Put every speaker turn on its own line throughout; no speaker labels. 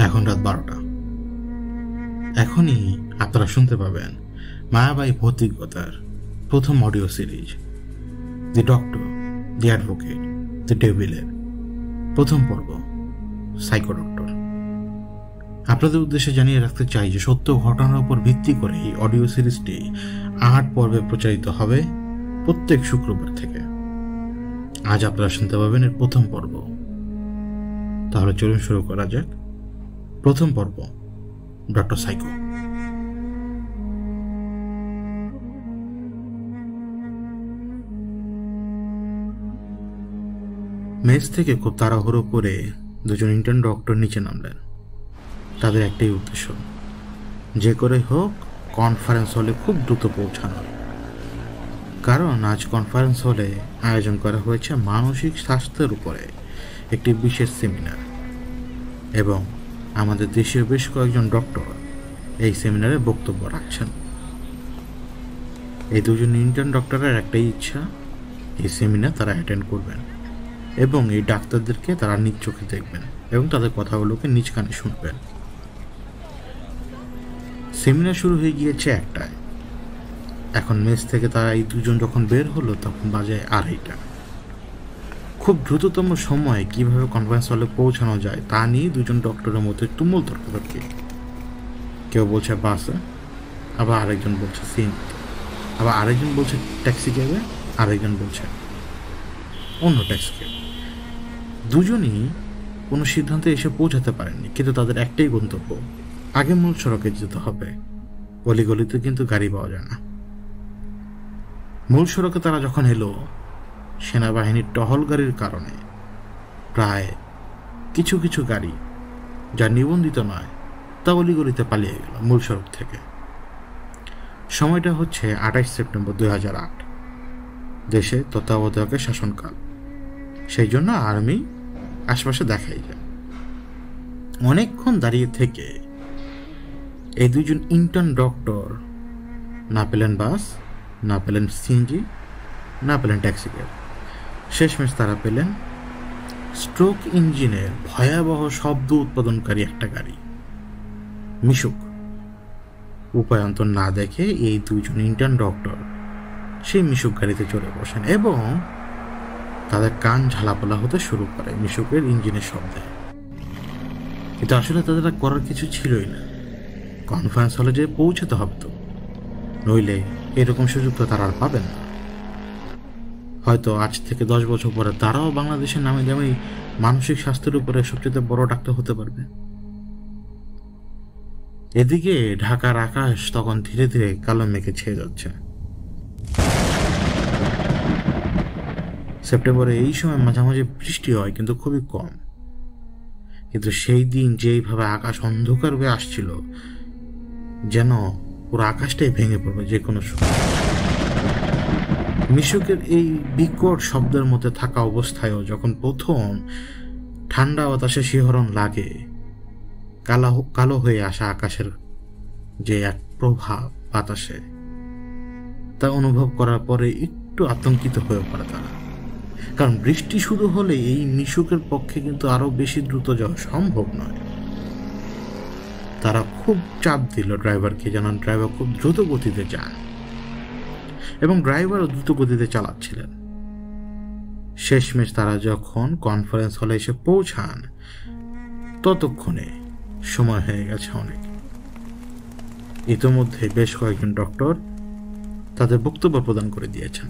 এখন রাত 12টা। এখনই আপনারা শুনতে পাবেন মায়াবাই ভৌতিকতার প্রথম audio series the doctor, the advocate, the ডেভিলের প্রথম পর্ব সাইকো ডক্টর। আপনাদের উদ্দেশ্যে জানিয়ে রাখতে চাই যে সত্য ঘটনার উপর ভিত্তি করে এই অডিও সিরিজটি 8 পর্বে প্রচারিত হবে প্রত্যেক শুক্রবার থেকে। আজ আপনারা শুনতে পাবেন এর প্রথম পর্ব। তাহলে চলুন শুরু করা যাক। প্রথম পর্ব, ডক্টর সাইকো। মেস থেকে খুব তাড়াহুড়ো করে দুজন ইন্টার্ন ডক্টর নিচে নামলেন। তাদের একটাই উদ্দেশ্য, যে করে হোক কনফারেন্স হলে খুব দ্রুত পৌঁছানো। কারণ আজ কনফারেন্স হলে আয়োজন করা হয়েছে মানসিক স্বাস্থ্যের উপরে একটি বিশেষ সেমিনার, এবং আমাদের দেশের বেশ কয়েকজন ডক্টর এই সেমিনারে বক্তব্য রাখছেন। এই দুজন ইন্টার্ন ডক্টরের একটাই ইচ্ছা, এই সেমিনার তারা অ্যাটেন্ড করবেন এবং এই ডাক্তারদেরকে তারা নিজ চোখে দেখবেন এবং তাদের কথাগুলোকে নিজ কানে শুনবেন। সেমিনার শুরু হয়ে গিয়েছে 1টায়। এখন মেস থেকে তারা এই দুজন যখন বের হলো তখন বাজে 2:30। খুব দ্রুততম সময়ে কিভাবে কনফারেন্স হলে পৌঁছানো যায় তা নিয়ে দুজন ডক্টরের মধ্যে তুমুল তর্কাতর্কি। কেউ বলছে বাসে, আবার আরেকজন বলছে সিএনজিতে, আবার আরেকজন বলছে ট্যাক্সি ক্যাবে, আরেকজন বলছে অন্য ট্যাক্সি ক্যাব। দুজনই কোনো সিদ্ধান্তে এসে পৌঁছাতে পারেননি, কিন্তু তাদের একটাই গন্তব্য, আগে মূল সড়কে যেতে হবে। অলিগলিতে কিন্তু গাড়ি পাওয়া যায় না। মূল সড়কে তারা যখন এলো, সেনাবাহিনীর টহল গাড়ির কারণে প্রায় কিছু কিছু গাড়ি যা নিবন্ধিত নয় তা অলিগলিতে পালিয়ে গেল মূল সড়ক থেকে। সময়টা হচ্ছে 28 সেপ্টেম্বর 2008। দেশে তত্ত্বাবধায়কের শাসনকাল, সেই জন্য আর্মি আশপাশে দেখাই যায়। অনেকক্ষণ দাঁড়িয়ে থেকে এই দুজন ইন্টার্ন ডক্টর না পেলেন বাস, না পেলেন সিএনজি, না পেলেন ট্যাক্সি ক্যাব। শেষমেশ তারা পেলেন স্ট্রোক ইঞ্জিনের ভয়াবহ শব্দ উৎপাদনকারী একটা গাড়ি, মিশুক। উপায়ন্তর না দেখে এই দুজন ইন্টার্ন ডক্টর সেই মিশুক গাড়িতে চড়ে বসেন এবং তাদের কান ঝালাপালা হতে শুরু করে মিশুকের ইঞ্জিনের শব্দে। কিন্তু আসলে তাদের করার কিছু ছিলই না। কনফারেন্স হলে যে পৌঁছাতে হবে তো, নইলে এরকম সুযোগ তো তারা আর পাবেন না। হয়তো আজ থেকে 10 বছর পরে তারাও বাংলাদেশের নামে দামি মানসিক স্বাস্থ্যের উপরে সবচেয়ে বড় ডাক্তার হতে পারবে। এদিকে ঢাকার আকাশ তখন ধীরে ধীরে কালো মেঘে ছেয়ে যাচ্ছে। সেপ্টেম্বরে এই সময় মাঝামাঝি বৃষ্টি হয়, কিন্তু খুবই কম। কিন্তু সেই দিন যেইভাবে আকাশ অন্ধকার হয়ে আসছিল, যেন পুরো আকাশটাই ভেঙে পড়বে যে কোনো সময়। মিশুকের এই বিকট শব্দের মধ্যে থাকা অবস্থায়ও যখন প্রথম ঠান্ডা বাতাসে শিহরণ লাগে, কালো হয়ে আসা আকাশের যে এক প্রভাব বাতাসে, তা অনুভব করার পরে একটু আতঙ্কিত হয়ে পড়ে তারা। কারণ বৃষ্টি শুরু হলে এই মিশুকের পক্ষে কিন্তু আরো বেশি দ্রুত যাওয়া সম্ভব নয়। তারা খুব চাপ দিল ড্রাইভারকে, যেন ড্রাইভার খুব দ্রুত গতিতে যান, এবং ড্রাইভারও দ্রুত গতিতে চালাচ্ছিলেন। শেষমেশ তারা যখন কনফারেন্স হলে এসে পৌঁছান, ততক্ষণে সময় হয়ে গেছে অনেক। ইতোমধ্যে বেশ কয়েকজন ডক্টর তাদের বক্তব্য প্রদান করে দিয়েছেন।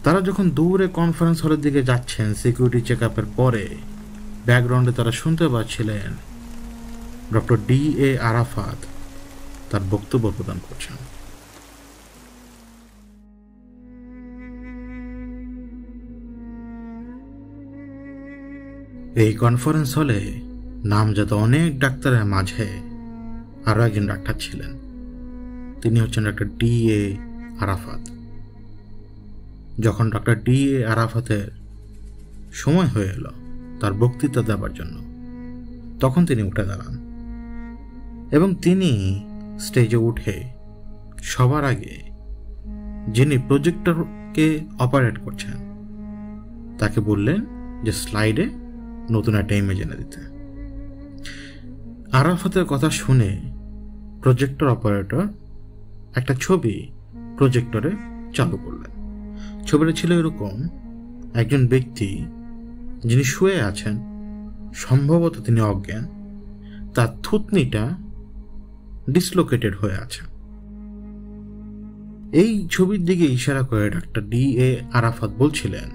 তারা যখন দূরে কনফারেন্স হলের দিকে যাচ্ছেন, সিকিউরিটি চেক আপের পরে ব্যাকগ্রাউন্ডে তারা শুনতে পাচ্ছিলেন ডক্টর DA আরাফাত তার বক্তব্য প্রদান করছেন। এই কনফারেন্স হলে নামজাত অনেক ডাক্তারের মাঝে আরো একজন ডাক্তার ছিলেন। তিনি হচ্ছেন ডক্টর DA আরাফাত। যখন ডক্টর DA আরাফাতের সময় হয়ে এলো তার বক্তৃতা দেওয়ার জন্য, তখন তিনি উঠে দাঁড়ান এবং তিনি স্টেজে উঠে সবার আগে যিনি প্রজেক্টরকে অপারেট করছেন তাকে বললেন যে স্লাইডে নতুন একটা ইমেজ এনে দিতে। আরাফাতের কথা শুনে প্রজেক্টর অপারেটর একটা ছবি প্রজেক্টরে চালু করলেন। ছবিটা ছিল এরকম: একজন ব্যক্তি যিনি শুয়ে আছেন, সম্ভবত তিনি অজ্ঞান, তার থুতনিটা ডিসলোকেটেড হয়ে আছে। এই ছবির দিকে ইশারা করে ডাক্তার D.A. আরাফাত বলছিলেন,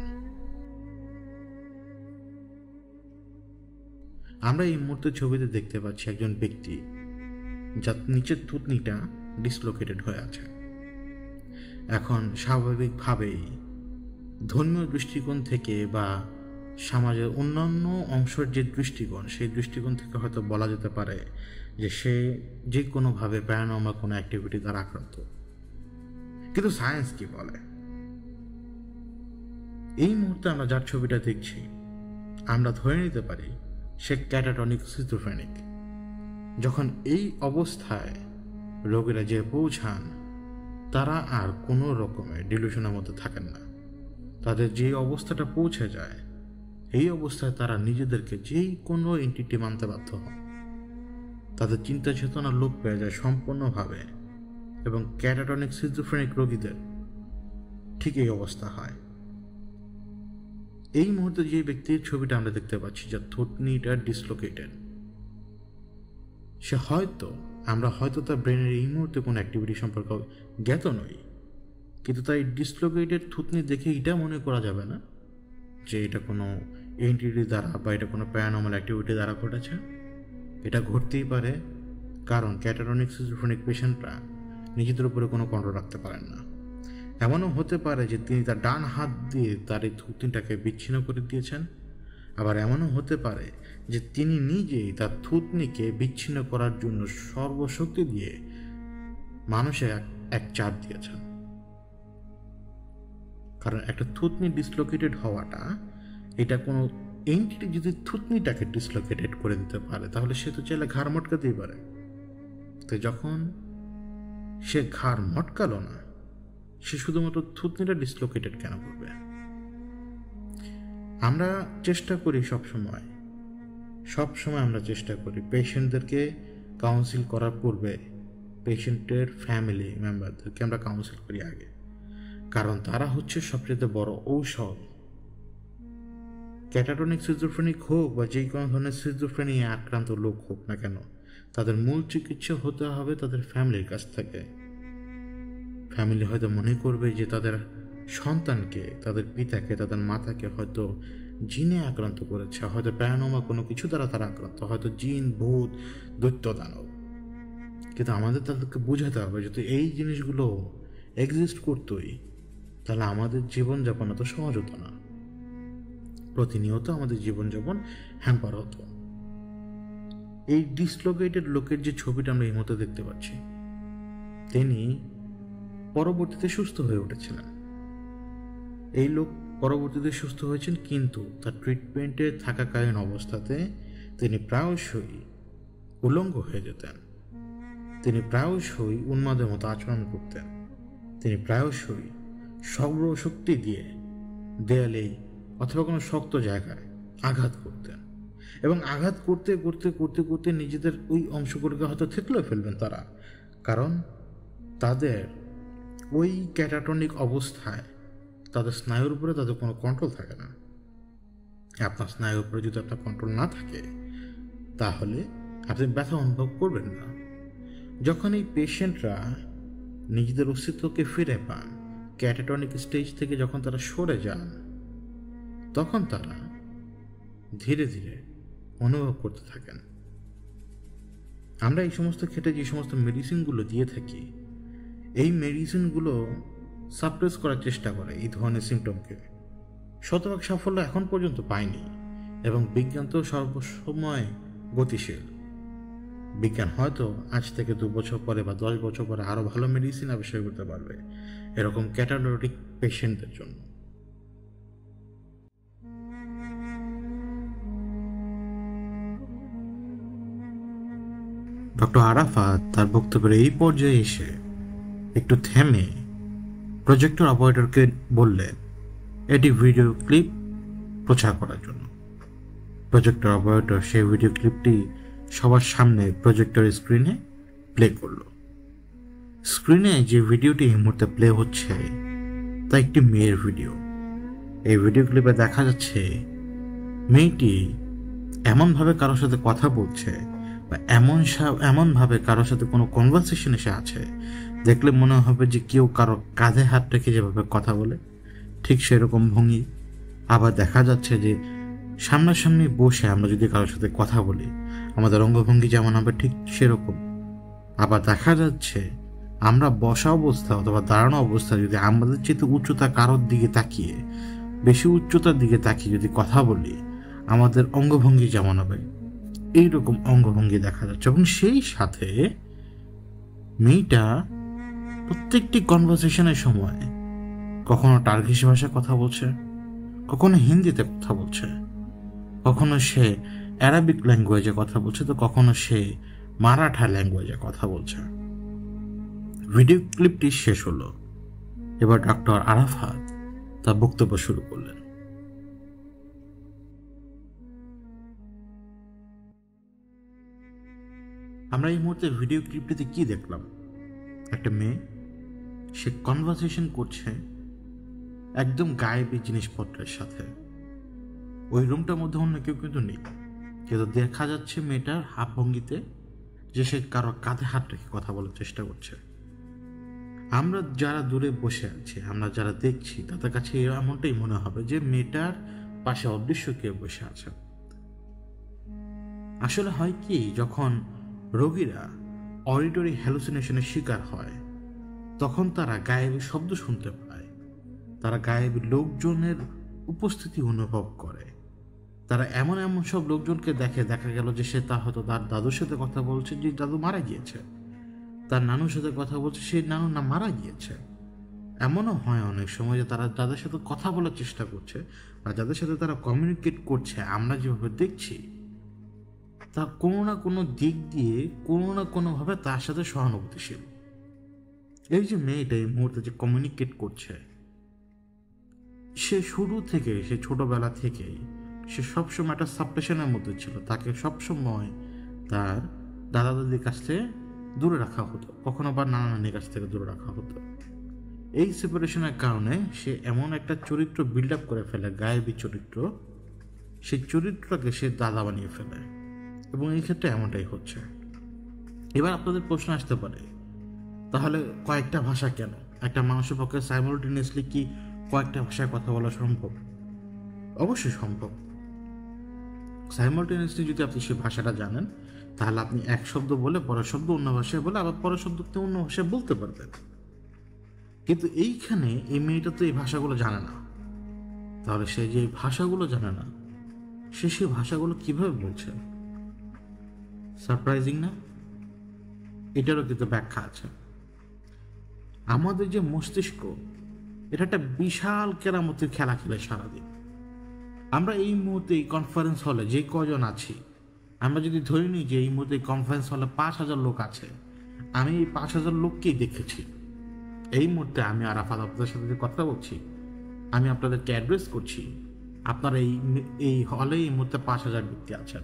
আমরা এই মুহূর্তে ছবিতে দেখতে পাচ্ছি একজন ব্যক্তি যার নিচের থুতনিটা ডিসলোকেটেড হয়ে আছে। এখন স্বাভাবিকভাবেই ধর্মীয় দৃষ্টিকোণ থেকে বা সমাজের অন্যান্য অংশের যে দৃষ্টিকোণ, সেই দৃষ্টিকোণ থেকে হয়তো বলা যেতে পারে যে সে যে কোনোভাবে প্যারানর্মাল কোনো অ্যাক্টিভিটি দ্বারা আক্রান্ত। কিন্তু সায়েন্স কি বলে? এই মুহূর্তে আমরা যার ছবিটা দেখছি, আমরা ধরে নিতে পারি সে ক্যাটাটনিক সিজোফ্রেনিক। যখন এই অবস্থায় রোগীরা যে পৌঁছান, তারা আর কোনো রকমের ডিলিউশনের মধ্যে থাকেন না। তাদের যে অবস্থাটা পৌঁছে যায়, এই অবস্থায় তারা নিজেদেরকে যেই কোনো এন্টিটি মানতে বাধ্য হন। তাদের চিন্তা চেতনা লোপ পেয়ে যায় সম্পূর্ণভাবে, এবং ক্যাটাটনিক সিজোফ্রেনিক রোগীদের ঠিক এই অবস্থা হয়। এই মুহূর্তে যে ব্যক্তির ছবিটা আমরা দেখতে পাচ্ছি, যার থুতনিটা ডিসলোকেটেড, সে আমরা হয়তো তার ব্রেনের এই মুহূর্তে কোনো অ্যাক্টিভিটি সম্পর্কে জ্ঞাত নই, কিন্তু তাই ডিসলোকেটেড থুতনি দেখে এটা মনে করা যাবে না যে এটা কোনো এন্টিটি দ্বারা বা এটা কোনো প্যারানর্মাল অ্যাক্টিভিটি দ্বারা ঘটেছে। এটা ঘটতেই পারে, কারণ ক্যাটাটনিক সিজোফ্রেনিক পেশেন্টরা নিজেদের উপরে কোনো কন্ট্রোল রাখতে পারেন না। এমনও হতে পারে যে তিনি তার ডান হাত দিয়ে তার এই থুতনিটাকে বিচ্ছিন্ন করে দিয়েছেন, আবার এমনও হতে পারে যে তিনি নিজেই তার থুতনিকে বিচ্ছিন্ন করার জন্য সর্বশক্তি দিয়ে মানুষের এক চাপ দিয়েছেন। কারণ একটা থুতনি ডিসলোকেটেড হওয়াটা, এটা কোনো এন্টিটি যদি থুতনিটাকে ডিসলোকেটেড করে দিতে পারে, তাহলে সে তো চাইলে ঘাড় মটকাতেই পারে। তো যখন সে ঘাড় মটকালো না, সে শুধুমাত্র থুতনিটা ডিসলোকেটেড কেন করবে? আমরা চেষ্টা করি সবসময় আমরা চেষ্টা করি পেশেন্টদেরকে কাউন্সিল করার পূর্বে পেশেন্টের ফ্যামিলি মেম্বারদেরকে আমরা কাউন্সিল করি আগে, কারণ তারা হচ্ছে সবচেয়ে বড় ঔষধ। ক্যাটাটনিক সিজোফ্রেনিক হোক বা যে কোনো ধরনের সিজোফ্রেনিয়া আক্রান্ত লোক হোক না কেন, তাদের মূল চিকিৎসা হতে হবে তাদের ফ্যামিলির কাছ থেকে। ফ্যামিলি হয়তো মনে করবে যে তাদের সন্তানকে, তাদের পিতাকে, তাদের মাতাকে হয়তো জিনে আক্রান্ত করেছে, হয়তো প্যারানর্মাল কোনো কিছু দ্বারা তারা আক্রান্ত, হয়তো জিন, ভূত, দৈত্য, দানব। কিন্তু আমাদের তাদেরকে বোঝাতে হবে যদি এই জিনিসগুলো এক্সিস্ট করতোই, তাহলে আমাদের জীবনযাপন এত সহজ হতো না। প্রতিনিয়ত আমাদের জীবনযাপন হ্যাম্পার হতো। এই ডিসলোকেটেড লোকের যে ছবিটা আমরা এই মতো দেখতে পাচ্ছি, তিনি পরবর্তীতে সুস্থ হয়ে উঠেছিলেন। এই লোক পরবর্তীতে সুস্থ হয়েছেন, কিন্তু তার ট্রিটমেন্টে থাকাকালীন অবস্থাতে তিনি প্রায়শই উলঙ্গ হয়ে যেতেন। তিনি প্রায়শই উন্মাদের মতো আচরণ করতেন। তিনি প্রায়শই সর্বশক্তি দিয়ে দেয়ালে অথবা কোনো শক্ত জায়গায় আঘাত করতেন, এবং আঘাত করতে করতে করতে করতে নিজেদের ওই অংশগুলোকে হয়তো থেতলে ফেলবেন তারা, কারণ তাদের ওই ক্যাটাটনিক অবস্থায় তাদের স্নায়ুর উপরে তাদের কোনো কন্ট্রোল থাকে না। আপনার স্নায়ুর উপরে যদি আপনার কন্ট্রোল না থাকে, তাহলে আপনি ব্যথা অনুভব করবেন না। যখন এই পেশেন্টরা নিজেদের অস্তিত্বকে ফিরে পান, ক্যাটাটনিক স্টেজ থেকে যখন তারা সরে যান, তখন তারা ধীরে ধীরে অনুভব করতে থাকেন। আমরা এই সমস্ত ক্ষেত্রে যে সমস্ত মেডিসিনগুলো দিয়ে থাকি, এই মেডিসিনগুলো সাপ্রেস করার চেষ্টা করে এই ধরনের সিমটমকে। শতভাগ সাফল্য এখন পর্যন্ত পায়নি, এবং বিজ্ঞান তো সর্বসময় গতিশীল। বিজ্ঞান হয়তো আজ থেকে 2 বছর পরে বা 10 বছর পরে আরো ভালো মেডিসিন আবিষ্কার করতে পারবে এরকম ক্যাটাটনিক পেশেন্টদের জন্য। ডক্টর আরাফাত তার বক্তব্যের এই পর্যায়ে এসে একটু থেমে প্রজেক্টর অপারেটরকে বললেন এটি ভিডিও ক্লিপ প্রচার করার জন্য। প্রজেক্টর অপারেটর সেই ভিডিও ক্লিপটি সবার সামনে প্রজেক্টর স্ক্রিনে প্লে করলো। স্ক্রিনে যে ভিডিওটি এই মুহূর্তে প্লে হচ্ছে তা একটি মেয়ের ভিডিও। এই ভিডিও ক্লিপে দেখা যাচ্ছে মেয়েটি এমনভাবে কারোর সাথে কথা বলছে বা এমনভাবে কারোর সাথে কোনো কনভারসেশন এসে আছে, দেখলে মনে হবে যে কেউ কারো কাঁধে হাত রেখে যেভাবে কথা বলে ঠিক সেরকম ভঙ্গি। আবার দেখা যাচ্ছে যে সামনাসামনি বসে আমরা যদি কারোর সাথে কথা বলি আমাদের অঙ্গভঙ্গি যেমন হবে ঠিক সেরকম। আবার দেখা যাচ্ছে আমরা বসা অবস্থা অথবা দাঁড়ানো অবস্থা যদি আমাদের চেয়ে উচ্চতা কারোর দিকে তাকিয়ে বেশি উচ্চতার দিকে তাকিয়ে যদি কথা বলি আমাদের অঙ্গভঙ্গি যেমন হবে এইরকম অঙ্গভঙ্গি দেখা যাচ্ছে। এবং সেই সাথে মেয়েটা প্রত্যেকটি কনভারসেশনের সময় কখনো টার্কিশ ভাষায় কথা বলছে, কখনো হিন্দিতে কথা বলছে, কখনো সে অ্যারাবিক ল্যাঙ্গুয়েজে কথা বলছে, তো কখনো সে মারাঠা ল্যাঙ্গুয়েজে কথা বলছে। ভিডিও ক্লিপটি শেষ হলো। এবার ডক্টর আরাফাত তার বক্তব্য শুরু করলেন। আমরা এই মুহূর্তে ভিডিও ক্লিপটিতে কি দেখলাম? একটা মেয়ে, সে কনভারসেশন করছে একদম গায়েবী জিনিসপত্রের সাথে। ওই রুমটার মধ্যে অন্য কেউ কিন্তু নেই, কিন্তু দেখা যাচ্ছে মেয়েটার হাত ভঙ্গিতে যে সে কারো কাঁধে হাত রেখে কথা বলার চেষ্টা করছে। আমরা যারা দূরে বসে আছি, আমরা যারা দেখছি, তাদের কাছে এমনটাই মনে হবে যে মেয়েটার পাশে অদৃশ্য কেউ বসে আছে। আসলে হয় কি, যখন রোগীরা অডিটরি হ্যালুসিনেশনের শিকার হয় তখন তারা গায়েবী শব্দ শুনতে পায়, তারা গায়েবী লোকজনের উপস্থিতি অনুভব করে, তারা এমন এমন সব লোকজনকে দেখে, দেখা গেল যে সে হয়তো তার দাদুর সাথে কথা বলছে যে দাদু মারা গিয়েছে, তার নানুর সাথে কথা বলছে সেই নানু না মারা গিয়েছে। এমনও হয় অনেক সময় যে তারা যাদের সাথে কথা বলার চেষ্টা করছে আর যাদের সাথে তারা কমিউনিকেট করছে আমরা যেভাবে দেখছি তা কোনো না কোনো দিক দিয়ে কোনো না কোনোভাবে তার সাথে সহানুভূতিশীল। এই যে মেয়েটা এই মুহূর্তে যে কমিউনিকেট করছে, সে শুরু থেকে, সে ছোটবেলা থেকেই সে সবসময় একটা সাপ্রেশনের মধ্যে ছিল। তাকে সবসময় তার দাদা দাদির কাছ থেকে দূরে রাখা হতো, কখনো বা নানা নানির কাছ থেকে দূরে রাখা হতো। এই সেপারেশনের কারণে সে এমন একটা চরিত্র বিল্ড আপ করে ফেলে, গায়েবী চরিত্র, সেই চরিত্রটাকে সে দাদা বানিয়ে ফেলে। এবং এই ক্ষেত্রে এমনটাই হচ্ছে। এবার আপনাদের প্রশ্ন আসতে পারে, তাহলে কয়েকটা ভাষা কেন? একটা মানুষের পক্ষে সাইমultaneously কি কয়েকটা ভাষায় কথা বলা সম্ভব? অবশ্যই সম্ভব। সাইমultaneously যদি আপনি সেই ভাষাটা জানেন তাহলে আপনি এক শব্দ বলে পরের শব্দ অন্য ভাষায় বলে আবার পরের শব্দকে অন্য ভাষায় বলতে পারবেন। কিন্তু এইখানে এই মেয়েটা তো এই ভাষাগুলো জানে না। তাহলে সে যে ভাষাগুলো জানে না, সে সেই ভাষাগুলো কিভাবে বলছে? সারপ্রাইজিং না? এটারও কিন্তু ব্যাখ্যা আছে। আমাদের যে মস্তিষ্ক, এটা একটা বিশাল কেরামতির খেলা খেলে সারাদিন। আমরা এই মুহূর্তে এই কনফারেন্স হলে যে কজন আছি, আমরা যদি ধরে নিই যে এই মুহূর্তে কনফারেন্স হলে 5,000 লোক আছে, আমি এই 5,000 লোককেই দেখেছি। এই মুহূর্তে আমি আরাফাত আপনাদের সাথে যে কথা বলছি, আমি আপনাদেরকে অ্যাড্রেস করছি, আপনার এই হলে এই মুহূর্তে 5,000 ব্যক্তি আছেন,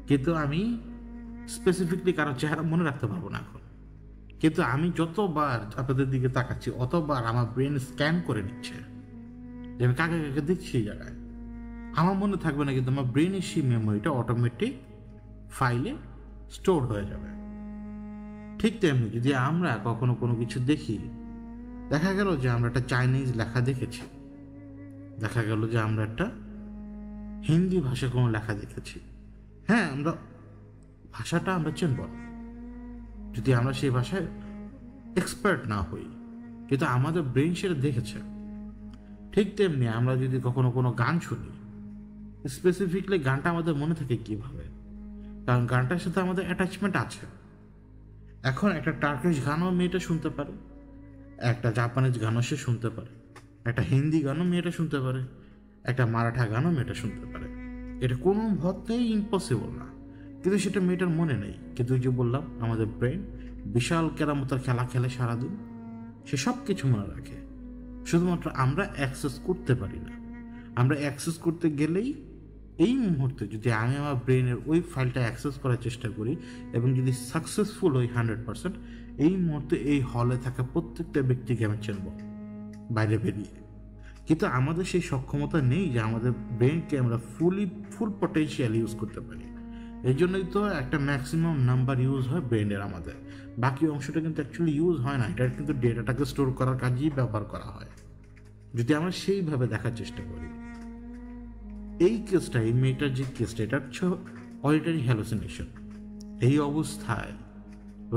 কিন্তু আমি স্পেসিফিকলি কারো চেহারা মনে রাখতে পারবো না এখন। কিন্তু আমি যতবার আপনাদের দিকে তাকাচ্ছি অতবার আমার ব্রেন স্ক্যান করে নিচ্ছে যে আমি কাকে কাকে দেখছি এই জায়গায়। আমার মনে থাকবে না, কিন্তু আমার ব্রেনের সেই মেমোরিটা অটোমেটিক ফাইলে স্টোর হয়ে যাবে। ঠিক তেমনি যদি আমরা কখনো কোনো কিছু দেখি, দেখা গেল যে আমরা একটা চাইনিজ লেখা দেখেছি, দেখা গেল যে আমরা একটা হিন্দি ভাষায় কোনো লেখা দেখেছি, হ্যাঁ আমরা ভাষাটা আমরা চিনব যদি আমরা সেই ভাষায় এক্সপার্ট না হই, কিন্তু আমাদের ব্রেন সেটা দেখেছে। ঠিক তেমনি আমরা যদি কখনো কোনো গান শুনি, স্পেসিফিকলি গানটা আমাদের মনে থাকে কিভাবে? কারণ গানটার সাথে আমাদের অ্যাটাচমেন্ট আছে। এখন একটা টার্কিশ গানও মেয়েটা শুনতে পারে, একটা জাপানিজ গানও সে শুনতে পারে, একটা হিন্দি গানও মেয়েটা শুনতে পারে, একটা মারাঠা গানও মেয়েটা শুনতে পারে। এটা কোনো ভতেই ইম্পসিবল না, কিন্তু সেটা মেয়েটার মনে নেই। কিন্তু যে বললাম, আমাদের ব্রেন বিশাল কেরামতের খেলা খেলে সারাদিন, সে সব কিছু মনে রাখে, শুধুমাত্র আমরা অ্যাক্সেস করতে পারি না। আমরা অ্যাক্সেস করতে গেলেই এই মুহূর্তে যদি আমি আমার ব্রেনের ওই ফাইলটা অ্যাক্সেস করার চেষ্টা করি এবং যদি সাকসেসফুল হই 100%, এই মুহূর্তে এই হলে থাকা প্রত্যেকটা ব্যক্তিকে আমি চিনব বাইরে বেরিয়ে। কিন্তু আমাদের সেই সক্ষমতা নেই যে আমাদের ব্রেনকে আমরা ফুল পটেনশিয়াল ইউজ করতে পারি। এই জন্যই তো একটা ম্যাক্সিমাম নাম্বার ইউজ হয় ব্রেনের, আমাদের বাকি অংশটা কিন্তু অ্যাকচুয়ালি ইউজ হয় না। এটা কিন্তু ডেটাটাকে স্টোর করার কাজেই ব্যবহার করা হয়। যদি আমরা সেইভাবে দেখার চেষ্টা করি, এই কেসটা, এই মেয়েটার যে কেসটা, এটা হচ্ছে অডিটরি হ্যালুসিনেশন। এই অবস্থায়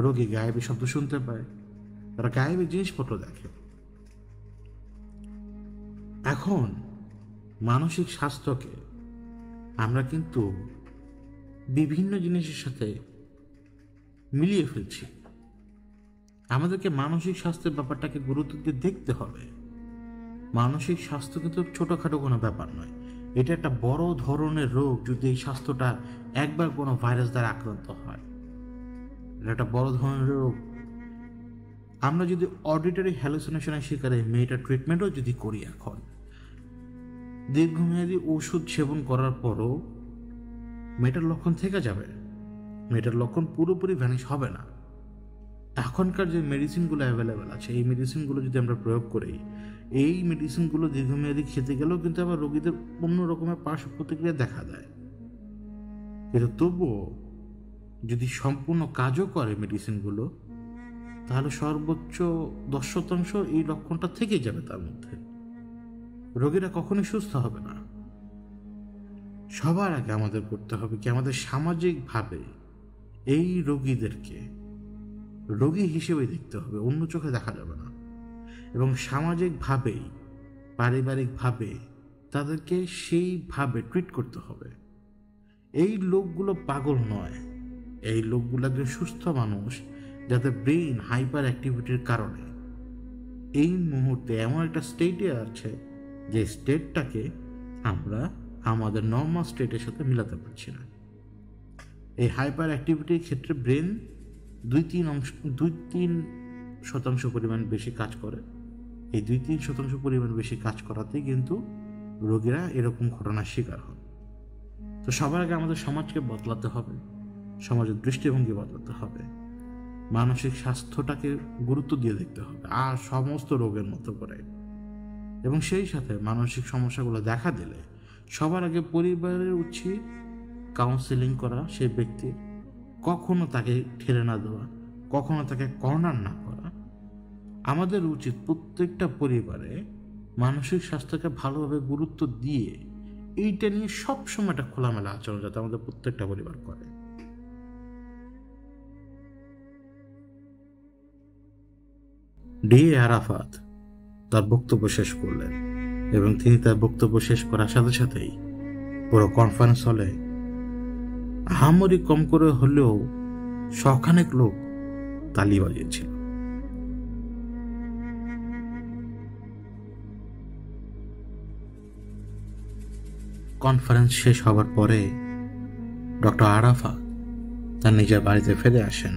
রোগী গায়েবী শব্দ শুনতে পায়, তারা গায়েবী জিনিসপত্র দেখে। এখন মানসিক স্বাস্থ্যকে আমরা কিন্তু বিভিন্ন জিনিসের সাথে মিলিয়ে ফেলছি। আমাদেরকে মানসিক স্বাস্থ্যের ব্যাপারটাকে গুরুত্ব দিয়ে দেখতে হবে। মানসিক স্বাস্থ্য কিন্তু ছোটোখাটো কোনো ব্যাপার নয়, এটা একটা বড় ধরনের রোগ। যদি এই স্বাস্থ্যটা একবার কোনো ভাইরাস দ্বারা আক্রান্ত হয়, এটা একটা বড় ধরনের রোগ। আমরা যদি অডিটরি হ্যালুসিনেশনের শিকারে মেয়েটার ট্রিটমেন্টও যদি করি, এখন দীর্ঘমেয়াদী ওষুধ সেবন করার পরও মেয়েটার লক্ষণ থেকে যাবে, মেয়েটার লক্ষণ পুরোপুরি ভ্যানিশ হবে না। এখনকার যে মেডিসিনগুলো অ্যাভেলেবেল আছে, এই মেডিসিনগুলো যদি আমরা প্রয়োগ করি, এই মেডিসিনগুলো দীর্ঘমেয়াদী খেতে গেলেও কিন্তু আবার রোগীদের অন্য রকমের পার্শ্ব প্রতিক্রিয়া দেখা দেয়। কিন্তু তবুও যদি সম্পূর্ণ কাজও করে মেডিসিনগুলো, তাহলে সর্বোচ্চ 10% এই লক্ষণটা থেকে যাবে তার মধ্যে। রোগীরা কখনোই সুস্থ হবে না। সবার আগে আমাদের করতে হবে কি, আমাদের সামাজিকভাবে এই রোগীদেরকে রোগী হিসেবে দেখতে হবে, অন্য চোখে দেখা যাবে না। এবং সামাজিকভাবেই, পারিবারিকভাবে তাদেরকে সেইভাবে ট্রিট করতে হবে। এই লোকগুলো পাগল নয়, এই লোকগুলো একজন সুস্থ মানুষ, যাদের ব্রেইন হাইপার অ্যাক্টিভিটির কারণে এই মুহূর্তে এমন একটা স্টেটে আছে যে স্টেটটাকে আমরা আমাদের নর্মাল স্টেটের সাথে মিলাতে পারছি না। এই হাইপার অ্যাক্টিভিটির ক্ষেত্রে ব্রেন 2-3% পরিমাণ বেশি কাজ করে। এই 2-3% পরিমাণ বেশি কাজ করাতেই কিন্তু রোগীরা এরকম ঘটনার শিকার হন। তো সবার আগে আমাদের সমাজকে বদলাতে হবে, সমাজের দৃষ্টিভঙ্গি বদলাতে হবে, মানসিক স্বাস্থ্যটাকে গুরুত্ব দিয়ে দেখতে হবে আর সমস্ত রোগের মতো করে। এবং সেই সাথে মানসিক সমস্যাগুলো দেখা দিলে সবার আগে পরিবারের উচিত কাউন্সেলিং করা, সেই ব্যক্তির কখনো তাকে ঠেলে না দেওয়া, কখনো তাকে কর্নার না করা। আমাদের উচিত প্রত্যেকটা পরিবারে মানসিক স্বাস্থ্যকে ভালোভাবে গুরুত্ব দিয়ে এইটা নিয়ে সবসময় একটা খোলামেলা আচরণ যাতে আমাদের প্রত্যেকটা পরিবার করে। ডিএ আরাফাত তার বক্তব্য শেষ করলেন এবং তিনি তার বক্তব্য শেষ করার সাথে সাথেই পুরো কনফারেন্স হলে আহামরি কম করে হলেও শখানেক লোক তালি বাজিয়েছিল। কনফারেন্স শেষ হবার পরে ডক্টর আরাফাত তার নিজের বাড়িতে ফিরে আসেন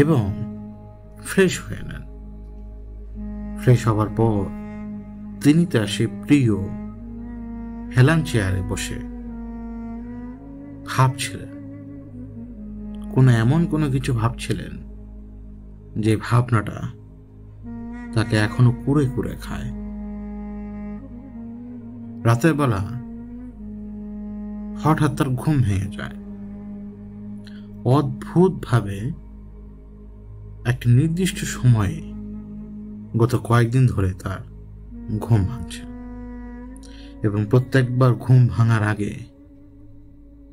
এবং ফ্রেশ হয়ে নেন। ফ্রেশ হবার পর তিনি তার সেই প্রিয় হেলান চেয়ারে বসে ভাবছিলেন, এমন কোনো কিছু ভাবছিলেন যে ভাবনাটা তাকে এখনো কুড়ে কুড়ে খায়। রাতের বেলা হঠাৎ তার ঘুম ভেঙে যায়। অদ্ভুতভাবে একটা নির্দিষ্ট সময়ে গত কয়েকদিন ধরে তার ঘুম ভাঙছে এবং প্রত্যেকবার ঘুম ভাঙার আগে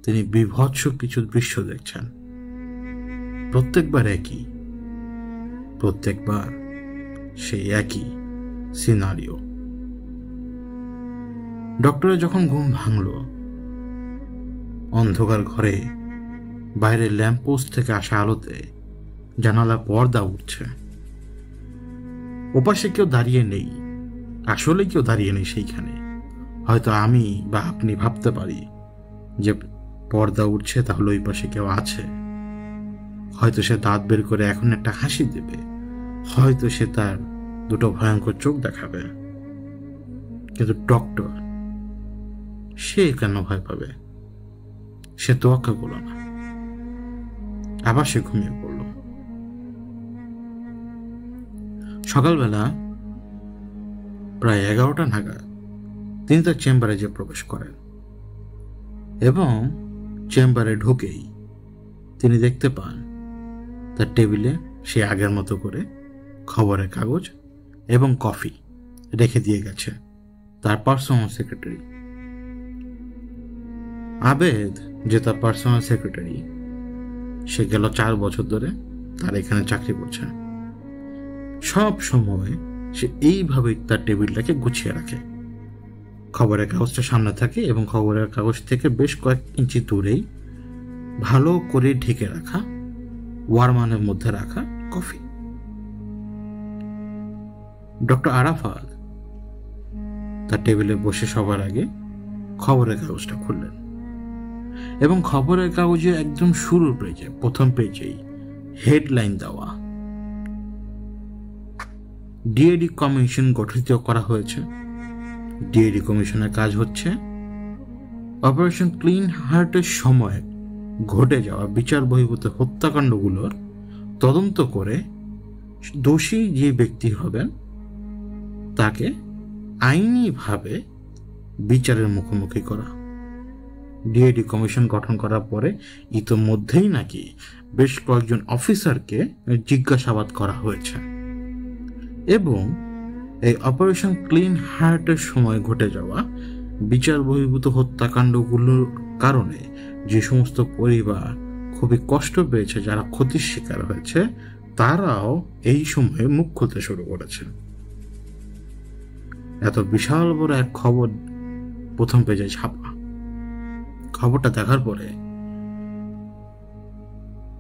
তিনি বিভৎস কিছু দৃশ্য দেখছেন। প্রত্যেকবার সেই একই সিনারিও। ডক্টরের যখন ঘুম ভাঙল, অন্ধকার ঘরে বাইরের ল্যাম্পপোস্ট থেকে আসা আলোতে জানালা পর্দা উঠছে। ওপাশে কেউ দাঁড়িয়ে নেই, আসলে কেউ দাঁড়িয়ে নেই সেইখানে। হয়তো আমি বা আপনি ভাবতে পারি যে পর্দা উঠছে, তাহলে ওই পাশে কেউ আছে। হয়তো সে দাঁত বের করে এখন একটা হাসি দেবে, হয়তো সে তার দুটো ভয়ঙ্কর চোখ দেখাবে। কিন্তু সে কেন ভয় পাবে? সে তোয়াক্কা করল না, আবার সে ঘুমিয়ে পড়ল। সকালবেলা প্রায় 11টা নাগাদ তিনি তার চেম্বারে যে প্রবেশ করেন এবং চেম্বারে ঢুকেই তিনি দেখতে পান তার টেবিলে সে আগের মতো করে খবরের কাগজ এবং কফি রেখে দিয়ে গেছে তার পার্সোনাল সেক্রেটারি আবেদ, যে তার পার্সোনাল সেক্রেটারি। সে গেল 4 বছর ধরে তার এখানে চাকরি করছে। সব সময় সে এইভাবেই তার টেবিলটাকে গুছিয়ে রাখে। খবরের কাগজটা সামনে থাকে এবং খবরের কাগজ থেকে বেশ কয়েক ইঞ্চি দূরেই ভালো করে ঢেকে রাখা ওয়ারমানের মধ্যে রাখা কফি। ডক্টর আরাফাত তার টেবিলে বসে সবার আগে খবরের কাগজটা খুললেন এবং খবরের কাগজে একদম শুরুর পেজে, প্রথম পেজেই হেডলাইন দেওয়া, ডিএডি কমিশন গঠিত করা হয়েছে। ডিএডি কমিশনের কাজ হচ্ছে অপারেশন ক্লিন হার্টের সময় ঘটে যাওয়া বিচার বহির্ভূত হত্যাকাণ্ডগুলোর তদন্ত করে দোষী যে ব্যক্তি হবেন তাকে আইনিভাবে বিচারের মুখোমুখি করা। ডিএডি কমিশন গঠন করার পরে ইতোমধ্যেই নাকি বেশ কয়েকজন অফিসারকে জিজ্ঞাসাবাদ করা হয়েছে এবং এই অপারেশন ক্লিন হার্টের সময় ঘটে যাওয়া বিচার বহির্ভূত হত্যাকাণ্ডগুলোর কারণে যে সমস্ত পরিবার খুবই কষ্ট পেয়েছে, যারা ক্ষতির শিকার হয়েছে, তারাও এই সময়ে মুখ খুলতে শুরু করেছে। এত বিশাল বড় এক খবর প্রথম পেজে ছাপা। খবরটা দেখার পরে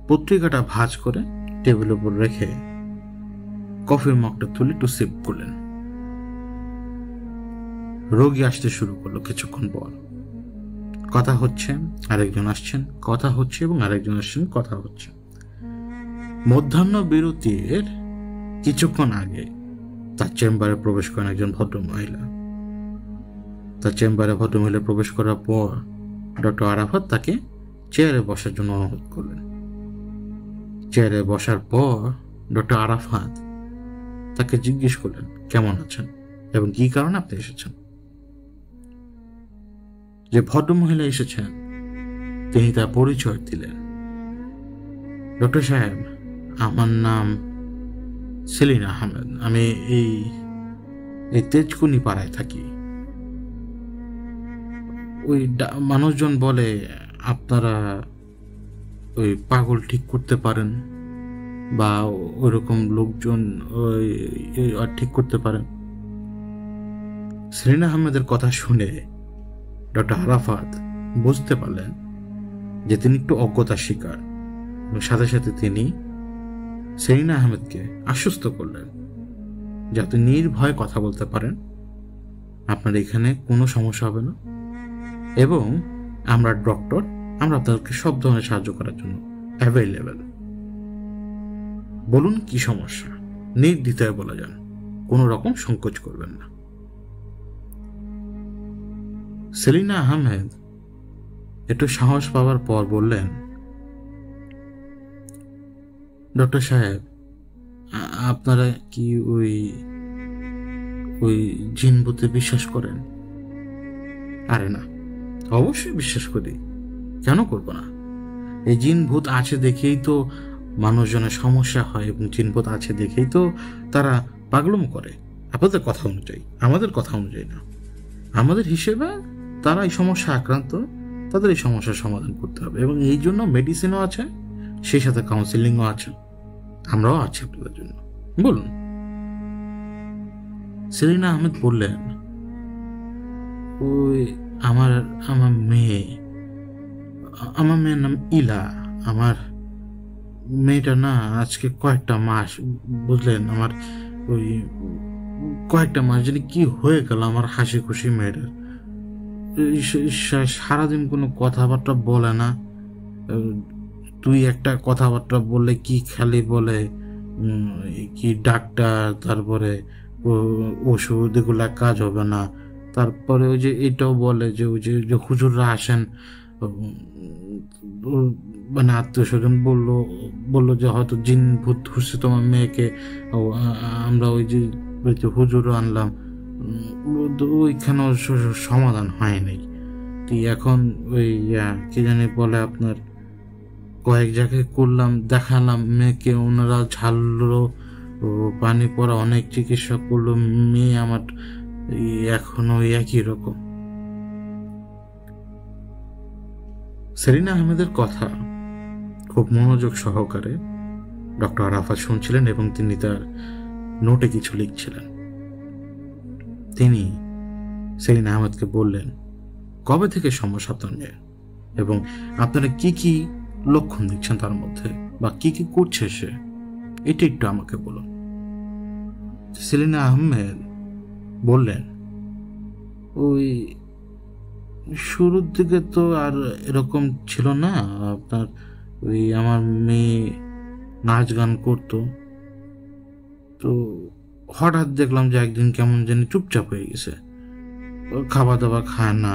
পত্রিকাটা ভাঁজ করে টেবিলের উপর রেখে কফির মগটা তুলে একটু সিপ করলেন। রোগী আসতে শুরু করলো। কিছুক্ষণ পর কথা হচ্ছে, আরেকজন আসছেন, কথা হচ্ছে এবং আরেকজন আসছেন, কথা হচ্ছে। মধ্যাহ্ন বিরতির কিছুক্ষণ আগে তার চেম্বারে প্রবেশ করেন একজন ভদ্রমহিলা। তার চেম্বারে ভদ্রমহিলা প্রবেশ করার পর ডক্টর আরাফাত তাকে চেয়ারে বসার জন্য অনুরোধ করলেন। চেয়ারে বসার পর ডক্টর আরাফাত তাকে জিজ্ঞেস করলেন কেমন আছেন এবং কি কারণে আপনি এসেছেন। যে ভদ্রমহিলা এসেছেন তিনি তার পরিচয় দিলেন। ডক্টর সাহেব, আমার নাম সেলিনা আহমেদ, আমি এই তেজকুনি পাড়ায় থাকি। ওই মানুষজন বলে আপনারা ওই পাগল ঠিক করতে পারেন বা ওইরকম লোকজন ঠিক করতে পারেন। সেলিনা আহমেদের কথা শুনে ডক্টর আরাফাত বুঝতে পারলেন যে তিনি একটু অজ্ঞতার শিকার এবং সাথে সাথে তিনি সেলিনা আহমেদকে আশ্বস্ত করলেন যে আপনি নির্ভয়ে কথা বলতে পারেন, আপনার এখানে কোনো সমস্যা হবে না এবং আমরা ডক্টর, আমরা আপনাদেরকে সব ধরনের সাহায্য করার জন্য অ্যাভেলেবেল। বলুন কি সমস্যা, নির্দ্বিধায় বলা যান, কোনো রকম সংকোচ করবেন না। সেলিনা আহমেদ একটু সাহস পাওয়ার পর বললেন, ডক্টর সাহেব, আপনারা কি ওই জিন ভূতে বিশ্বাস করেন? আরে না, অবশ্যই বিশ্বাস করি, কেন করবো না। এই জিন ভূত আছে দেখেই তো মানুষজনের সমস্যা হয় এবং জিন ভূত আছে দেখেই তো তারা পাগলামো করে। আপনাদের কথা অনুযায়ী, আমাদের কথা অনুযায়ী না। আমাদের হিসেবে তারা এই সমস্যা আক্রান্ত, তাদের এই সমস্যার সমাধান করতে হবে এবং এই জন্য মেডিসিনও আছে, সেই সাথে কাউন্সিলিংও আছে, আমরাও আছি আপনাদের জন্য। বলুন। সেলিনা আহমেদ বললেন, ওই আমার মেয়ের নাম ইলা। আমার মেয়েটা না আজকে কয়েকটা মাস, বুঝলেন, আমার ওই কয়েকটা মাস জানি কি হয়ে গেল আমার হাসি খুশি মেয়েটার। সারাদিন কোনো কথাবার্তা বলে না, তুই একটা কথাবার্তা বললে কি খালি বলে কি ডাক্তার, তারপরে ওষুধ, এগুলা কাজ হবে না, তারপরে ওই যে এটাও বলে যে ওই যে হুজুররা আসেন, মানে আত্মীয় স্বজন বললো যে হয়তো জিন ভূত ধরছে তোমার মেয়েকে, আমরা ওই যে হুজুরও আনলাম, ওইখানেও সমাধান হয়নি। এখন ওই কি জানি বলে আপনার কয়েক জায়গায় করলাম, দেখালাম মেয়েকে, ওনারা ঝাললো, পানি পড়া অনেক চিকিৎসা করলো, মেয়ে আমার এখনো একই রকম। সেলিনা আহমেদের কথা খুব মনোযোগ সহকারে ডক্টর আরাফাত শুনছিলেন এবং তিনি তার নোটে কিছু লিখছিলেন। তিনি সেলিনা আহমেদকে বললেন, কবে থেকে সমস্যা আপনার মেয়ে এবং আপনারা কি কি লক্ষণ দেখছেন তার মধ্যে, বা কি কি করছে সে, এটা একটু আমাকে বলুন। সেলিনা আহমেদ বললেন, ওই শুরুর দিকে তো আর এরকম ছিল না, আপনার ওই আমার মেয়ে নাচ গান করতো, তো হঠাৎ দেখলাম যে একদিন কেমন জানি চুপচাপ হয়ে গেছে, খাবার দাবার খায় না।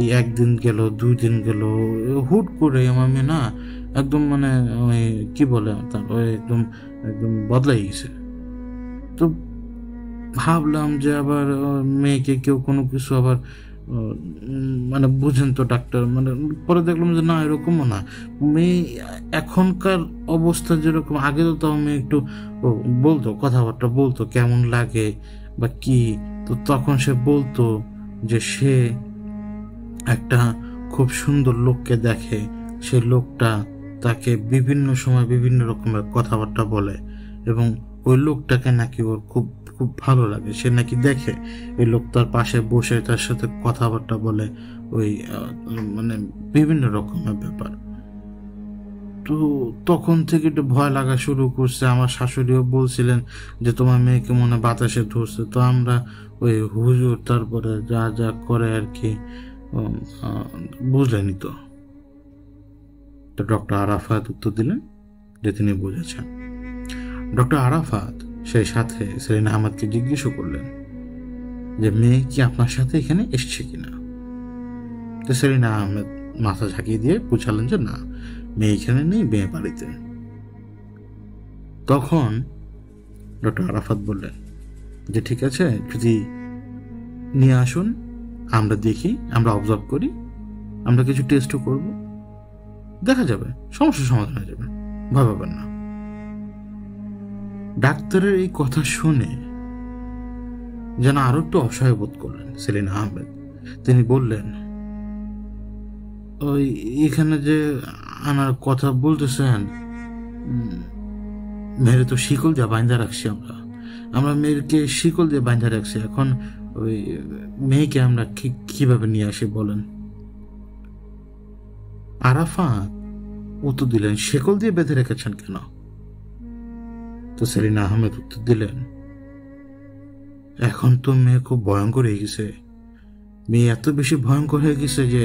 এই একদিন গেল, 2 দিন গেল, হুট করে আমার মেয়ে না একদম মানে ওই কি বলে ওই একদম একদম বদলাই গেছে। তো ভাবলাম যে আবার মেয়েকে কেউ কোনো কিছু আবার মানে বুঝেন তো ডাক্তার, মানে পরে দেখলাম যে না এরকমও না, মেয়ে এখনকার অবস্থা যেরকম, আগে তো তাও মেয়ে একটু বলতো, কথাবার্তা বলতো কেমন লাগে বা কি, তো তখন সে বলতো যে সে একটা খুব সুন্দর লোককে দেখে, সে লোকটা তাকে বিভিন্ন সময় বিভিন্ন রকমের কথাবার্তা বলে এবং ওই লোকটাকে নাকি ওর খুব খুব ভালো লাগে, সে নাকি দেখে ওই লোক তার পাশে বসে তার সাথে কথাবার্তা বলে, ওই মানে বিভিন্ন রকমের ব্যাপার। তো তখন থেকে একটু ভয় লাগা শুরু করছে। আমার শাশুড়িও বলছিলেন যে তোমার মেয়েকে মনে বাতাসে ধরছে। তো আমরা ওই হুজুর তারপরে যা যা করে আর কি বুঝলেনি। তো ডক্টর আরাফাত উত্তর দিলেন যে তিনি বুঝেছেন। ডক্টর আরাফাত সেই সাথে সেলিনা আহমেদকে জিজ্ঞেস করলেন যে মেয়ে কি আপনার সাথে এখানে এসছে কিনা। তো সেলিনা আহমেদ মাথা ঝাঁকিয়ে দিয়ে বুঝালেন যে না, মেয়ে এখানে নেই, মেয়ে বাড়িতে। তখন ডক্টর আরাফাত বললেন যে ঠিক আছে, যদি নিয়ে আসুন, আমরা দেখি, আমরা অবজার্ভ করি, আমরা কিছু টেস্টও করব, দেখা যাবে, সমস্যার সমাধান হয়ে যাবে, ভয় পাবেন না। ডাক্তারের এই কথা শুনে যেন আরো একটু অসহায় বোধ করলেন সেলিনা আহমেদ। তিনি বললেন, ওই এখানে যে আনার কথা বলতেছেন, মেয়ের তো শিকল দিয়ে বাঁধা রাখছি, আমরা মেয়েকে শিকল দিয়ে বাঁধা রাখছি, এখন ওই মেয়েকে আমরা কিভাবে নিয়ে আসি বলেন। আরাফাত উত্তর দিলেন, শিকল দিয়ে বেঁধে রেখেছেন কেন? তো সেলিনা আহমেদ উত্তর দিলেন, এখন তো মেয়ে খুব ভয়ঙ্কর হয়ে গেছে, মেয়ে এত বেশি ভয়ঙ্কর হয়ে গেছে যে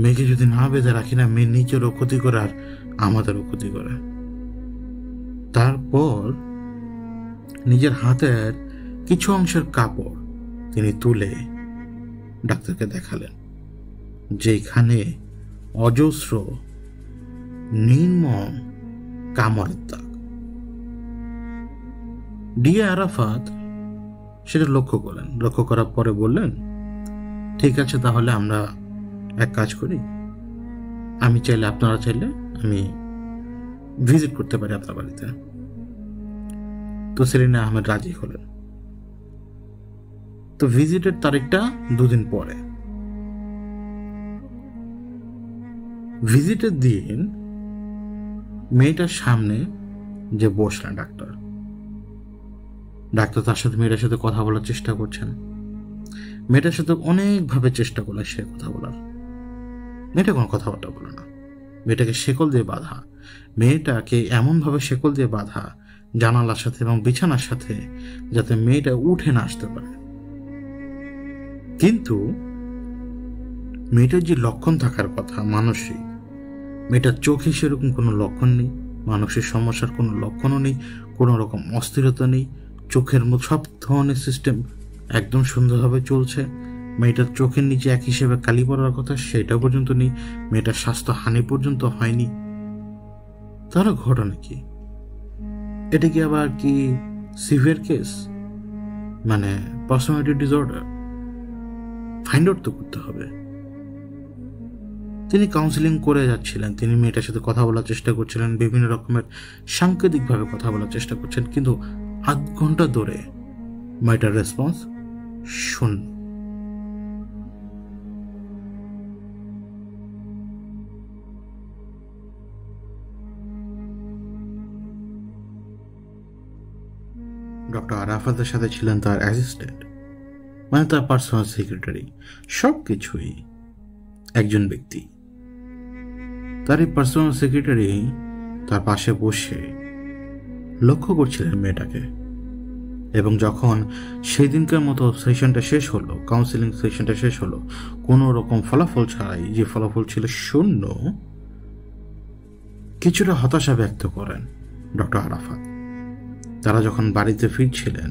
মেয়েকে যদি না বেঁধে রাখি না, মেয়ে নিজেরও ক্ষতি করে আর আমাদেরও ক্ষতি করে। তারপর নিজের হাতের কিছু অংশের কাপড় তিনি তুলে ডাক্তারকে দেখালেন, যেখানে অজস্র নির্মম কামড়ের দাগ। ডিএ আরাফাত সেটা লক্ষ্য করলেন, লক্ষ্য করার পরে বললেন, ঠিক আছে, তাহলে আমরা এক কাজ করি, আমি চাইলে, আপনারা চাইলে আমি ভিজিট করতে পারি আপনার বাড়িতে। তো সেলিনা আহমেদ রাজি হলেন। তো ভিজিটের তারিখটা 2 দিন পরে। ভিজিটের দিন মেয়েটার সামনে যে বসলেন ডাক্তার তার সাথে মেয়েটার সাথে কথা বলার চেষ্টা করছেন। মেয়েটার সাথে অনেকভাবে চেষ্টা করলেন সে কথা বলার, মেয়েটা কোনো কথাবার্তা বলে না। মেয়েটাকে শেকল দিয়ে বাঁধা, মেয়েটাকে এমনভাবে শেকল দিয়ে বাঁধা জানালার সাথে এবং বিছানার সাথে, যাতে মেয়েটা উঠে না আসতে পারে। কিন্তু মেয়েটার যে লক্ষণ থাকার কথা মানসিক, মেয়েটার চোখে সেরকম কোনো লক্ষণ নেই, মানসিক সমস্যার কোনো লক্ষণও নেই, কোনো রকম অস্থিরতা নেই, চোখের মধ্যে সব ধরনের সিস্টেম একদম সুন্দরভাবে চলছে, মেয়েটার চোখের নিচে এক হিসেবে কালি পড়ার কথা সেটা পর্যন্ত নেই, মেয়েটার স্বাস্থ্য হানি পর্যন্ত হয়নি, তাহলে ঘটনা কি? এটা কি আবার কি সিভিয়ার কেস, মানে পার্সোনালিটি ডিসঅর্ডার? ফাইন্ড আউট তো করতে হবে। তিনি কাউন্সিলিং করে যাচ্ছিলেন, তিনি মেয়েটার সাথে কথা বলার চেষ্টা করছিলেন, বিভিন্ন রকমের সাংকেতিকভাবে কথা বলার চেষ্টা করছেন, কিন্তু 8 ঘন্টা ধরে মেয়েটার রেসপন্স শূন্য। ডক্টর আরাফাতের সাথে ছিলেন তার অ্যাসিস্ট্যান্ট, মানে তার পার্সোনাল সেক্রেটারি, সব কিছুই একজন ব্যক্তি। তার এই পার্সোনাল সেক্রেটারি তার পাশে বসে লক্ষ্য করছিলেন মেয়েটাকে, এবং যখন সেই দিনকার মতো সেশনটা শেষ হলো, কাউন্সিলিং সেশনটা শেষ হলো, কোনো রকম ফলাফল ছাড়াই, যে ফলাফল ছিল শূন্য, কিছুটা হতাশা ব্যক্ত করেন ডক্টর আরাফাত। তারা যখন বাড়িতে ফিরছিলেন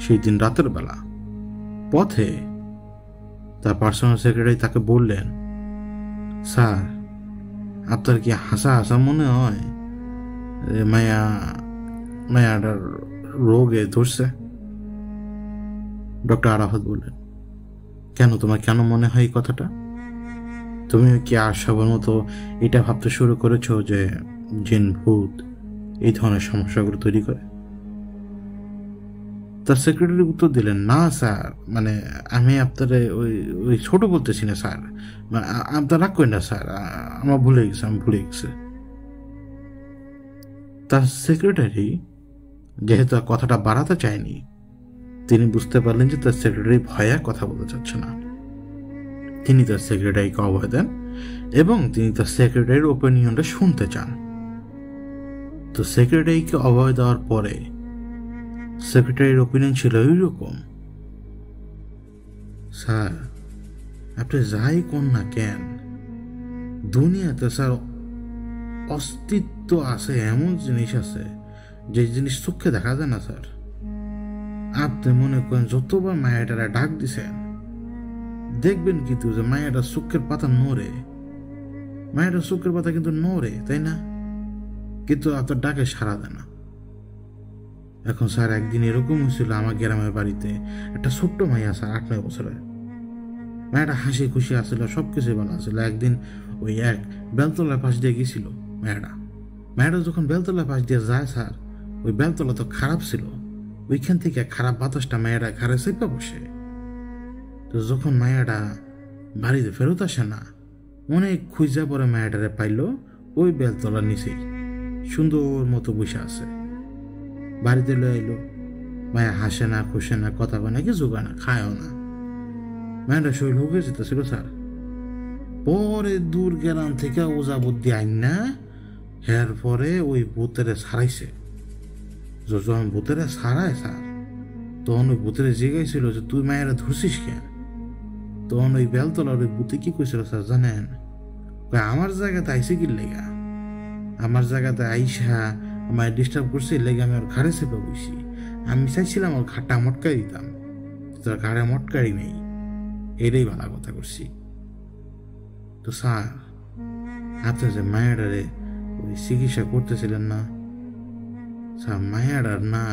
সেই দিন রাতের বেলা, পথে তার পার্সোনাল সেক্রেটারি তাকে বললেন, স্যার আপনার কি হাসা হাসা মনে হয়? মায়াটার রোগে ধরছে। ডক্টর আরাফাত বললেন, কেন, তোমার কেন মনে হয় এই কথাটা? তুমি কি আর সবার মতো এটা ভাবতে শুরু করেছো যে জিন ভূত এই ধরনের সমস্যাগুলো তৈরি করে? তার সেক্রেটারি উত্তর দিলেন, না স্যার, মানে আমি আপনার ওই ছোট বলতেছি না স্যার, আপনার রাগ করেন না স্যার, আমার ভুলে গেছে। তার সেক্রেটারি যেহেতু কথাটা বাড়াতে চায়নি, তিনি বুঝতে পারলেন যে তার সেক্রেটারি ভয়ে কথা বলতে চাচ্ছে না। তিনি তার সেক্রেটারিকে অভয় দেন এবং তিনি তার সেক্রেটারির ওপিনিয়নটা শুনতে চান। তো সেক্রেটারিকে অভয় দেওয়ার পরে সেক্রেটারির ওপিনিয়ন ছিল এইরকম, স্যার আপনি যাই কোন না কেন, দুনিয়াতে স্যার অস্তিত্ব আছে, এমন জিনিস আছে যে জিনিস চোখে দেখা যায় না স্যার। আপনি মনে করেন যতবার মায়াটারা ডাক দিছেন, দেখবেন কিন্তু যে মায়াটা চোখের পাতা নড়ে, মায়াটার চোখের পাতা কিন্তু নড়ে, তাই না? কিন্তু আপনার ডাকে সাড়া দেয় না। এখন স্যার একদিন এরকম হয়েছিল আমার গ্রামের বাড়িতে, একটা ছোট্ট মাইয়া স্যার 8-9 বছরের, মায়াটা হাসি খুশি আসছিল, সবকিছু ভালো আসছিল। একদিন ওই এক বেলতলার পাশ দিয়ে গেছিল মায়াটা যখন বেলতলার পাশ দিয়ে যায় স্যার, ওই বেলতলা তো খারাপ ছিল, ওইখান থেকে খারাপ বাতাসটা মায়াটা ঘাড়ে চেপে বসে। তো যখন মায়াটা বাড়িতে ফেরত আসে না, অনেক খুঁজা পরে মায়াটারে পাইল ওই বেলতলার নিচেই সুন্দর মতো বসে আছে। বাড়িতে লয়ে আইলো, মায়া হাসে না, খুশে না, কথা বলে না, কিছু করে না, খায়ও না। মায়াটা শরীর হয়ে যেতেছিল স্যার। পরে দূর গ্রাম থেকে ওজা বুদ্ধি আইন না, এর পরে ওই ভূতেরে ছাড়াইছে। যখন ভূতেরে ছাড়ায় স্যার, তখন ওই ভূতেরে জিগাইছিল যে তুই মায়েরা ধরছিস কেন? তখন ওই বেলতলার ওই ভূতে কি কইছিল স্যার জানেন? আমার জায়গাতে আইসে কি লেগা, আমার জায়গাতে আইসা আমায় ডিস্টার্ব করছে, লেগে আমি ওর ঘাড়ে চেপে বসি। আমি চাইছিলাম ওর ঘাটটা মটকাই দিতাম, তোর ঘাড়ে মটকাই নেই, এটাই ভালো কথা করছি। তো স্যার আপনি যে মায়াডারে ওই চিকিৎসা করতেছিলেন না স্যার, মায়াডার না,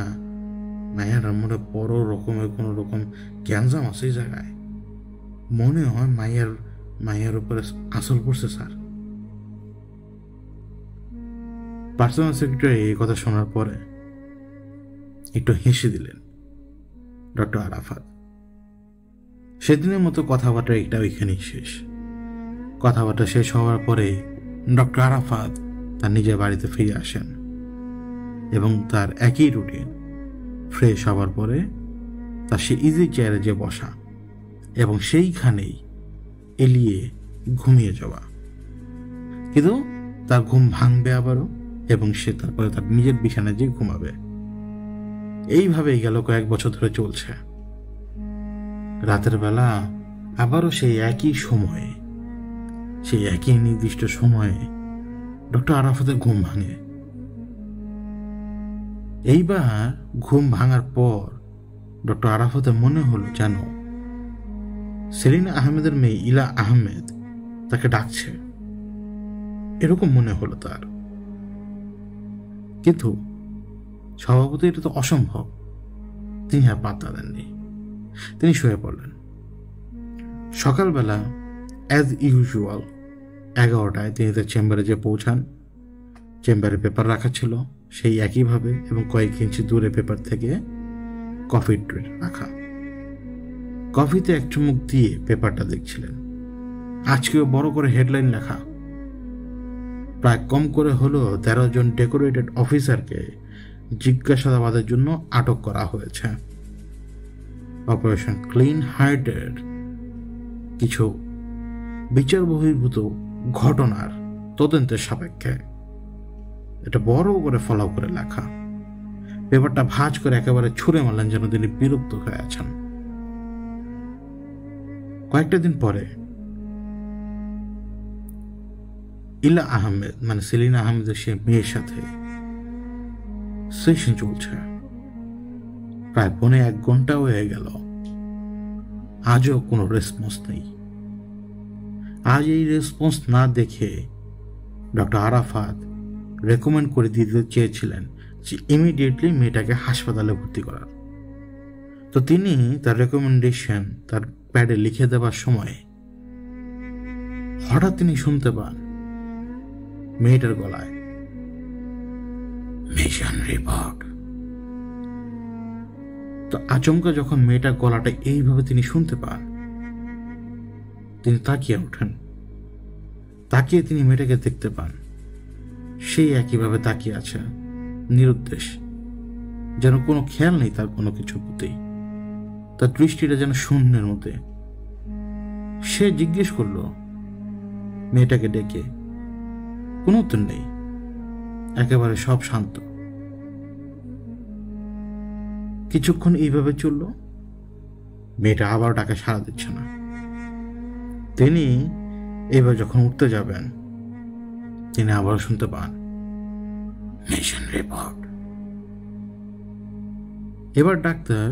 মায়াডার মনে বড় রকমের কোনো রকম গ্যাঞ্জাম আছে এই জায়গায়, মনে হয় মায়ের উপরে আসল পড়ছে স্যার। পার্সোনাল সেক্রেটারি এই কথা শোনার পরে একটু হেসে দিলেন ডক্টর আরাফাত। সেদিনের মতো কথাবার্তা এটা ওইখানেই শেষ। কথাবার্তা শেষ হওয়ার পরে ডক্টর আরাফাত তার নিজের বাড়িতে ফিরে আসেন এবং তার একই রুটিন, ফ্রেশ হওয়ার পরে তার সে ইজি চেয়ারে যে বসা এবং সেইখানেই এলিয়ে ঘুমিয়ে যাওয়া। কিন্তু তার ঘুম ভাঙবে আবারও এবং সে তারপরে তার নিজের বিছানায় যে ঘুমাবে। এইভাবেই গেল কয়েক বছর ধরে চলছে। রাতের বেলা আবারও সেই একই সময়ে, সেই একই নির্দিষ্ট সময়ে ডক্টর আরাফাতের ঘুম ভাঙে। এইবার ঘুম ভাঙার পর ডক্টর আরাফাতের মনে হলো যেন সেলিনা আহমেদের মেয়ে ইলা আহমেদ তাকে ডাকছে, এরকম মনে হলো তার। কিন্তু স্বভাবতই এটা তো অসম্ভব। তিনি আর পাত্তা দেননি, তিনি শুয়ে পড়লেন। সকালবেলা অ্যাজ ইউজুয়াল 11টায় তিনি তার চেম্বারে যে পৌঁছান। চেম্বারে পেপার রাখা ছিল সেই একইভাবে, এবং কয়েক ইঞ্চি দূরে পেপার থেকে কফির ট্রে রাখা। কফিতে এক চুমুক দিয়ে পেপারটা দেখছিলেন। আজকেও বড় করে হেডলাইন লেখা, প্রায় কম করে হলেও 13 জন ডেকোরেটেড অফিসারকে জিজ্ঞাসাবাদের জন্য আটক করা হয়েছে। অপারেশন ক্লিন হার্টের কিছু বিচার বহির্ভূত ঘটনার তদন্তের সাপেক্ষে। এটা বড় করে ফলো করে লেখা। পেপারটা ভাঁজ করে একেবারে ছুঁড়ে মারলেন, যেন তিনি বিরক্ত হয়ে আছেন। কয়েকটা দিন পরে ইলা আহমেদ মানে সেলিনা আহমেদের সে মেয়ের সাথে সেশন চলছে। প্রায় 1.25 ঘন্টা হয়ে গেল, আজও কোনো রেসপন্স নেই। আজ এই রেসপন্স না দেখে ডক্টর আরাফাত রেকমেন্ড করে দিতে চেয়েছিলেন যে ইমিডিয়েটলি মেয়েটাকে হাসপাতালে ভর্তি করার। তো তিনি তার রেকমেন্ডেশন তার প্যাডে লিখে দেওয়ার সময় হঠাৎ তিনি শুনতে পান মেয়েটার গলায় মিশন রিপোর্ট। তো আচমকা যখন মেয়েটার গলাটা এইভাবে তিনি শুনতে পান, তিনি তাকিয়ে ওঠেন। তাকিয়ে তিনি মেয়েটাকে দেখতে পান, সেই একইভাবে তাকিয়ে আছে, নিরুদ্দেশ, যেন কোনো খেয়াল নেই তার কোনো কিছুর প্রতি। তার দৃষ্টিটা যেন শূন্যের মধ্যে। সে জিজ্ঞেস করল মেয়েটাকে ডেকে, কোনো উত্তর নেই, একেবারে সব শান্ত। কিছুক্ষণ এইভাবে চলল, মেয়েটা আবার ডাকে সাড়া দিচ্ছে না। তিনি এবার যখন উঠতে যাবেন, তিনি আবার শুনতে পান মিশন রিপোর্ট। এবার ডাক্তার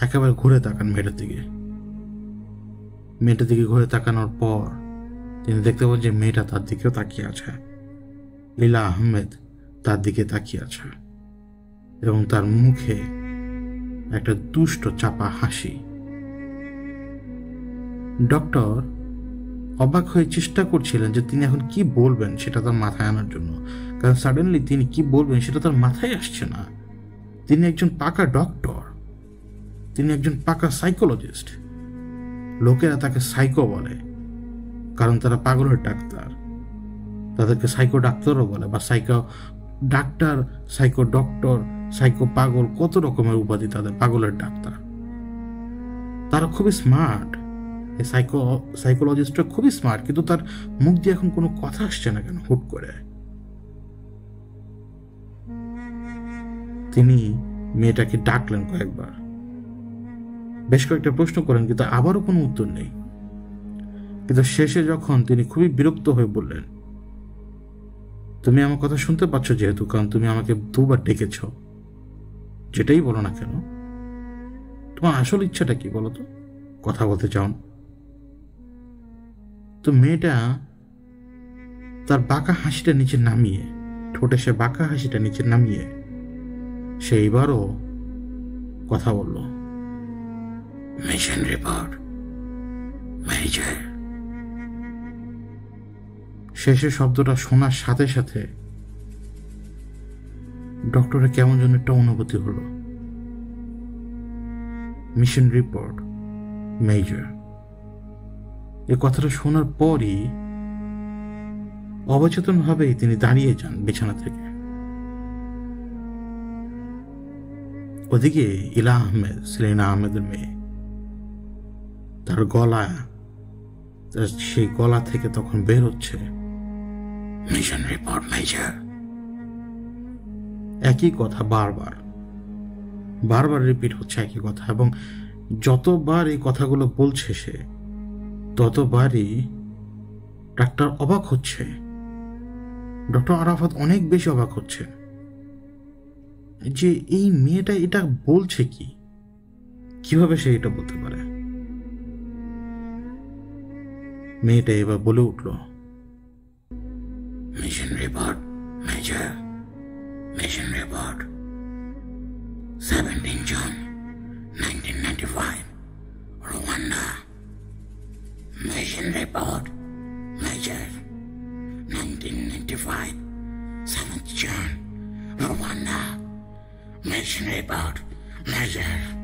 একেবারে ঘুরে তাকান মেয়েটার দিকে। মেয়েটার দিকে ঘুরে তাকানোর পর তিনি দেখতে পান যে মেয়েটা তার দিকেও তাকিয়ে আছে। লীলা আহমেদ তার দিকে তাকিয়ে আছে, এবং তার মুখে একটা দুষ্ট চাপা হাসি। ডক্টর অবাক হয়ে চেষ্টা করছিলেন যে তিনি এখন কি বলবেন সেটা তার মাথায় আনার জন্য, কারণ সাডেনলি তিনি কি বলবেন সেটা তার মাথায় আসছে না। তিনি একজন পাকা ডক্টর, তিনি একজন পাকা সাইকোলজিস্ট। লোকেরা তাকে সাইকো বলে, কারণ তারা পাগলের ডাক্তার। তাদেরকে সাইকো ডাক্তারও বলে, বা psycho doctor, psycho doctor, psycho পাগল, কত রকমের উপাধি তাদের। পাগলের ডাক্তার তারা খুবই স্মার্ট। এই সাইকোলজিস্টরা খুবই স্মার্ট, কিন্তু তার মুখ দিয়ে এখন কোনো কথা আসছে না কেন হুট করে। তিনি মেয়েটাকে ডাকলেন কয়েকবার, বেশ কয়েকটা প্রশ্ন করেন, কিন্তু আবারও কোনো উত্তর নেই। কিন্তু শেষে যখন তিনি খুবই বিরক্ত হয়ে বললেন, তুমি আমার কথা শুনতে পাচ্ছ যেহেতু, কারণ তুমি আমাকে 2 বার ডেকেছ, যেটাই বলো না কেন, তোমার আসল ইচ্ছাটা কি বলো তো? কথা বলতে চাও? তো মেয়েটা তার বাঁকা হাসিটা নিচে নামিয়ে, ঠোঁটে সে বাঁকা হাসিটা নিচে নামিয়ে সে এবারও কথা বলল, মিশন রিপোর্ট মেজর। শেষে শব্দটা শোনার সাথে সাথে ডক্টরের কেমন যেন একটা অনুভূতি হলো। মিশন রিপোর্ট মেজর, এই কথাটা শোনার পরই অবচেতনভাবেই তিনি দাঁড়িয়ে যান বিছানা থেকে। ওদিকে ইলা আহমেদ, সেলিনা আহমেদের মেয়ে, তার গলা, সেই গলা থেকে তখন বের হচ্ছে মিশন রিপোর্ট মেজর। একই কথা বারবার বারবার রিপিট হচ্ছে একই কথা, এবং যতবার এই কথাগুলো বলছে সে, ততবারই ডাক্তার অবাক হচ্ছে। ডক্টর আরাফাত অনেক বেশি অবাক হচ্ছে যে এই মেয়েটা এটা বলছে কি, কিভাবে সে এটা বলতে পারে? মেয়েটা এবার বলে উঠল,
mission report major, mission report 17 June 1995, Rwanda. Mission report Major, 1995, 7th June, Rwanda. Mission report Major.